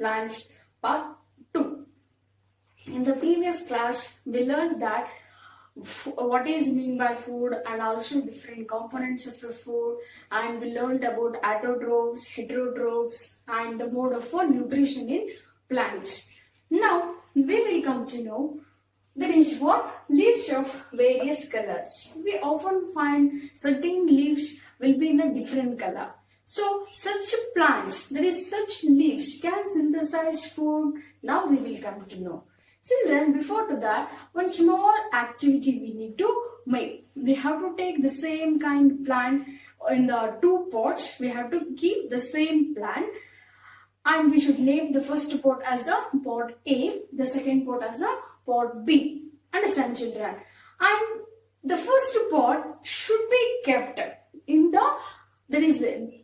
plants part 2. In the previous class, we learned that what is mean by food and also different components of the food, and we learned about autotrophs, heterotrophs and the mode of nutrition in plants. Now we will come to know there is what leaves of various colors. We often find certain leaves will be in a different color. So such plants, there is such leaves can synthesize food. Now we will come to know. Children, before to that, one small activity we need to make. We have to take the same kind plant in the 2 pots. We have to keep the same plant, and we should name the first pot as a pot A, the second pot as a pot B. Understand, children? And the first pot should be kept in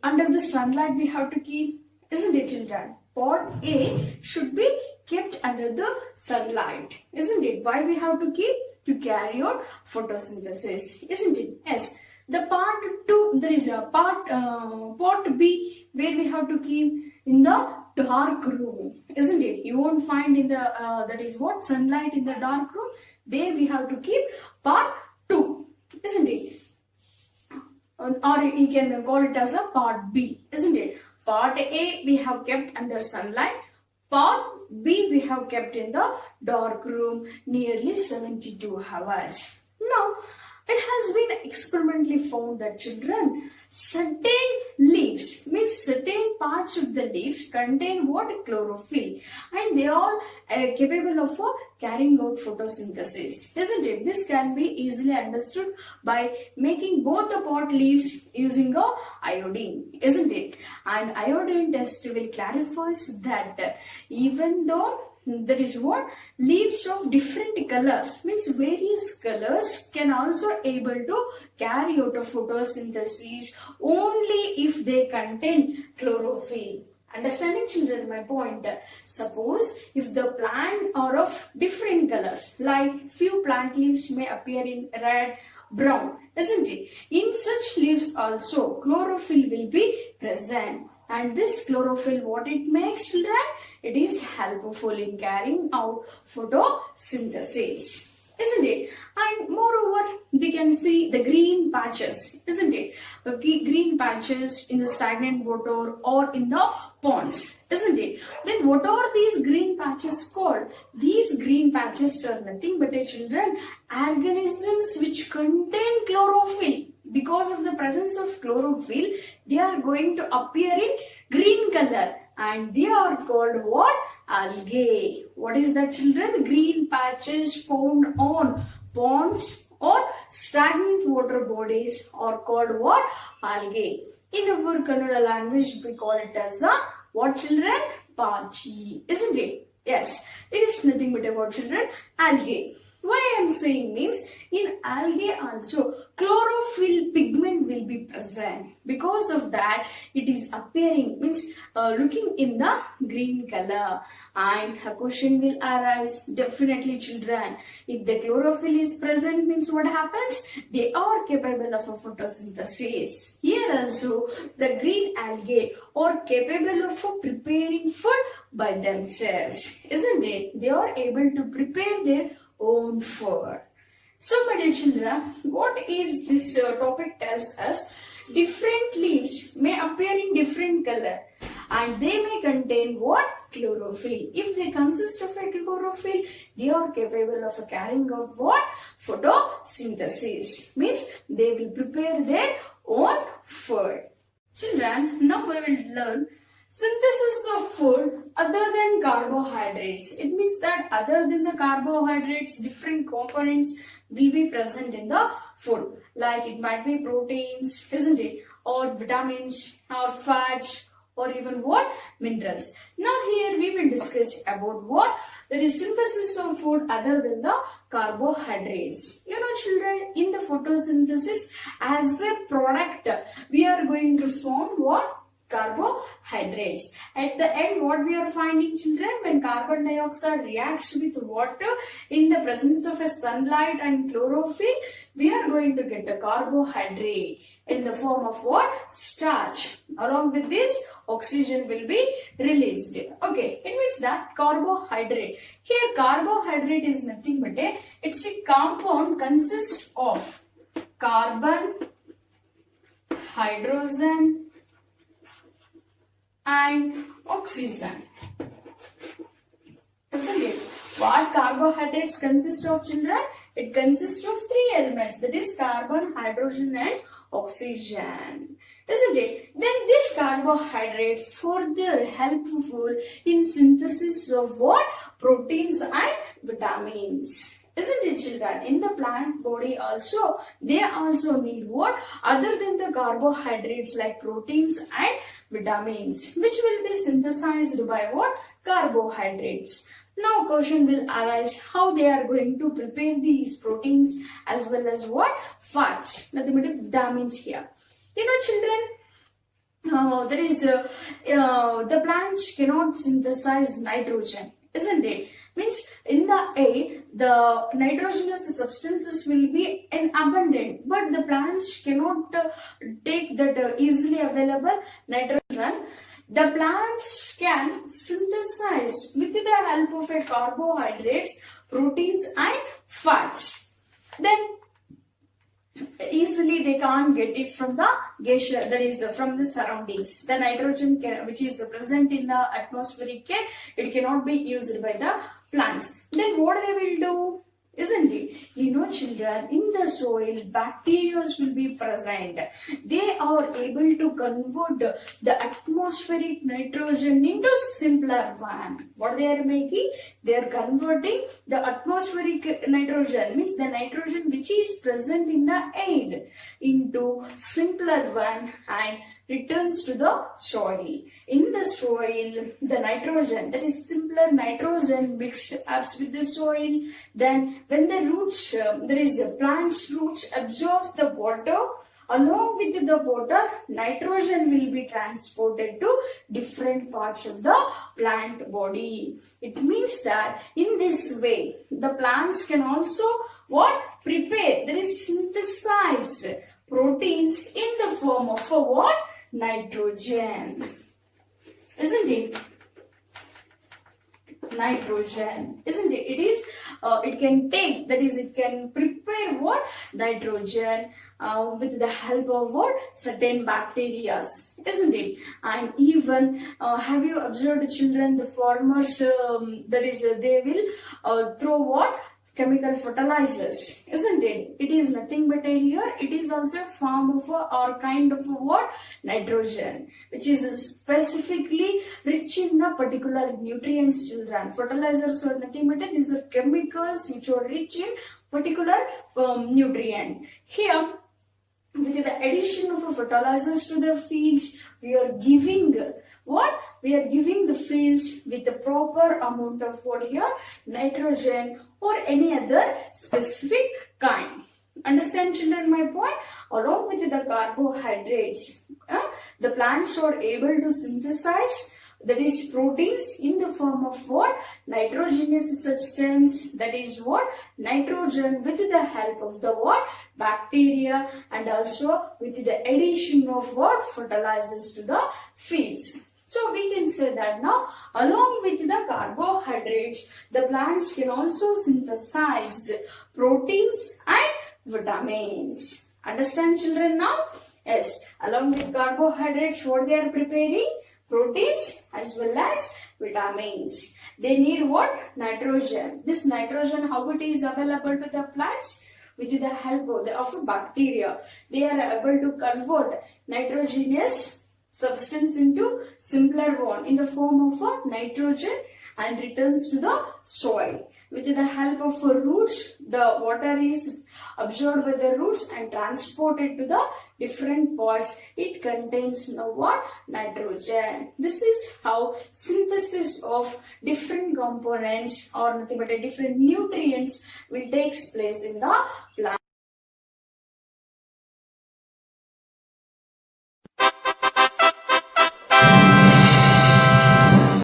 under the sunlight. We have to keep, isn't it, children? Pot A should be kept under the sunlight, isn't it? Why we have to keep? To carry out photosynthesis, isn't it? Yes. The part 2, there is a pot B where we have to keep in the dark room, isn't it? You won't find in the sunlight in the dark room. There we have to keep part 2, isn't it? Or you can call it as a part B, isn't it? Part A we have kept under sunlight. Part B we have kept in the dark room nearly 72 hours. Now, it has been experimentally found that children, certain leaves, means certain parts of the leaves contain what? Chlorophyll, and they are capable of carrying out photosynthesis, isn't it? This can be easily understood by making both the pot leaves using iodine, isn't it? And iodine test will clarify that even though there is what? Leaves of different colors, means various colors can also able to carry out a photosynthesis only if they contain chlorophyll. Understanding, children, my point? Suppose if the plant are of different colors, like few plant leaves may appear in red, brown, isn't it? In such leaves also chlorophyll will be present. And this chlorophyll, what it makes, children? It is helpful in carrying out photosynthesis, isn't it? And moreover, we can see the green patches, isn't it? The green patches in the stagnant water or in the ponds, isn't it? Then what are these green patches called? These green patches are nothing but, children, organisms which contain chlorophyll. Because of the presence of chlorophyll, they are going to appear in green color, and they are called what? Algae. What is that, children? Green patches found on ponds or stagnant water bodies are called what? Algae. In our Kannada language, we call it as a what, children? Pachi, isn't it? Yes, it is nothing but about, children, algae. Why I am saying means in algae also chlorophyll pigment will be present. Because of that, it is appearing, means looking in the green color. And a question will arise, definitely, children, if the chlorophyll is present, means what happens? They are capable of a photosynthesis. Here also the green algae are capable of preparing food by themselves, isn't it? They are able to prepare their own food. So, my dear children, what is this topic tells us? Different leaves may appear in different color, and they may contain what? Chlorophyll. If they consist of a chlorophyll, they are capable of carrying out what? Photosynthesis. Means they will prepare their own food. Children, now we will learn synthesis of food other than carbohydrates. It means that other than the carbohydrates, different components will be present in the food. Like it might be proteins, isn't it? Or vitamins, or fats, or even what? Minerals. Now here we will discuss about what? There is synthesis of food other than the carbohydrates. You know, children, in the photosynthesis, as a product, we are going to form what? Carbohydrates. At the end, what we are finding, children, when carbon dioxide reacts with water in the presence of a sunlight and chlorophyll, we are going to get a carbohydrate in the form of what? Starch. Along with this, oxygen will be released. Okay, it means that carbohydrate. Here carbohydrate is nothing but it's a compound consists of carbon, hydrogen and oxygen. Isn't it? What carbohydrates consist of, children? It consists of three elements, that is carbon, hydrogen and oxygen. Isn't it? Then this carbohydrate further helpful in synthesis of what? Proteins and vitamins. Isn't it, children? In the plant body also, they also need what? Other than the carbohydrates like proteins and vitamins, which will be synthesized by what? Carbohydrates. Now question will arise how they are going to prepare these proteins as well as what? Fats. Nothing but vitamins here. You know, children, the plants cannot synthesize nitrogen, isn't it? Means in the air, the nitrogenous substances will be in abundant, but the plants cannot take that easily available nitrogen. The plants can synthesize with the help of a carbohydrates, proteins and fats. Then easily they can't get it from the gaseous, that is from the surroundings. The nitrogen which is present in the atmospheric air, it cannot be used by the plants. Then what they will do? Isn't it? You know, children, in the soil, bacteria will be present. They are able to convert the atmospheric nitrogen into simpler one. What they are making? They are converting the atmospheric nitrogen, means the nitrogen which is present in the air, into simpler one and returns to the soil. In the soil, the nitrogen, that is simpler nitrogen, mixed up with the soil. Then when the roots, there is a plant's roots absorbs the water, along with the water, nitrogen will be transported to different parts of the plant body. It means that in this way, the plants can also what? Prepare, that is synthesize proteins in the form of a what? Nitrogen. Isn't it? Nitrogen, isn't it? It is, it can take, that is, it can prepare what? Nitrogen with the help of what? Certain bacteria, isn't it? And even, have you observed, children, the farmers, that is, they will throw what? Chemical fertilizers, isn't it? It is nothing but here, it is also a form of or kind of what? Nitrogen, which is specifically rich in a particular nutrients, children. Fertilizers are nothing but these are chemicals which are rich in particular nutrient. Here, with the addition of fertilizers to the fields, we are giving what? We are giving the fields with the proper amount of what here? Nitrogen or any other specific kind. Understand, children, my point? Along with the carbohydrates, the plants are able to synthesize, that is proteins, in the form of what? Nitrogenous substance, that is what? Nitrogen, with the help of the what? Bacteria, and also with the addition of what? Fertilizers to the fields. So we can say that now, along with the carbohydrates, the plants can also synthesize proteins and vitamins. Understand, children, now? Yes, along with carbohydrates, what they are preparing? Proteins as well as vitamins. They need what? Nitrogen. This nitrogen, how it is available to the plants? With the help of bacteria. They are able to convert nitrogenous substance into simpler one in the form of nitrogen and returns to the soil. With the help of roots, the water is absorbed by the roots and transported to the different parts. It contains now what? Nitrogen. This is how synthesis of different components or nothing but different nutrients will take place in the plant.